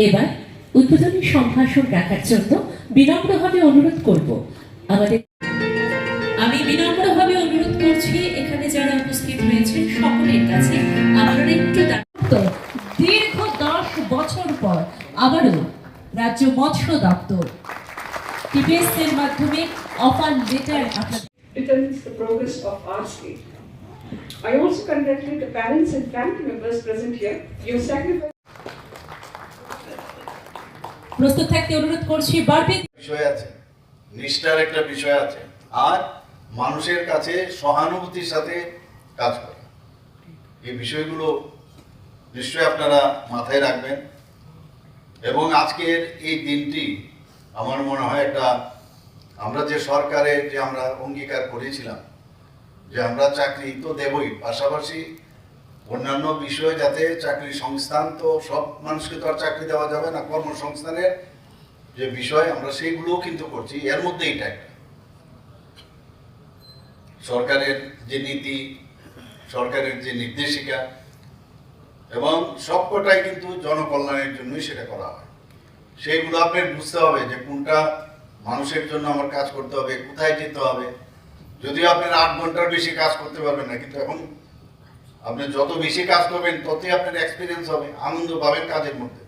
এবার উদ্বোধনী সম্ভাষণ রাখার জন্য বিনম্রভাবে অনুরোধ করব আমি বিনম্রভাবে অনুরোধ করছি এখানে যারা উপস্থিত রয়েছেন সকলের কাছে আপনারা একটু দীর্ঘ 10 বছর পর আবারও রাজ্য মৎস্য দপ্তর টিপিএস এর মাধ্যমে offer letter determines the progress of our state. I also congratulate the parents and family members present here. Your sacrifice. প্রস্তুত থাকতে অনুরোধ করছি বারবিক বিষয় আছে, নিষ্ঠার একটা বিষয় আছে, আর মানুষের কাছে সহানুভূতির সাথে কাজ করা। এই বিষয়গুলো নিশ্চয়ই আপনারা মাথায় রাখবেন এবং আজকের এই দিনটি আমার মনে হয় একটা আমরা যে সরকারের যে আমরা অঙ্গীকার করেছিলাম যে আমরা চাকরি তো দেবই, পাশাপাশি অন্যান্য বিষয় যাতে চাকরি সংস্থান, তো সব মানুষকে তো আর চাকরি দেওয়া যাবে না, কর্মসংস্থানের যে বিষয় আমরা সেইগুলোও কিন্তু করছি। এর মধ্যে এটা একটা সরকারের যে নীতি, সরকারের যে নির্দেশিকা এবং সবকটাই কিন্তু জনকল্যাণের জন্যই সেটা করা হয়। সেইগুলো আপনার বুঝতে হবে যে কোনটা মানুষের জন্য আমার কাজ করতে হবে, কোথায় যেতে হবে। যদিও আপনার 8 ঘন্টার বেশি কাজ করতে পারবেন না, কিন্তু এখন আপনি যত বেশি কাজ করবেন ততই আপনার এক্সপিরিয়েন্স হবে, আনন্দ পাবেন কাজের মধ্যে।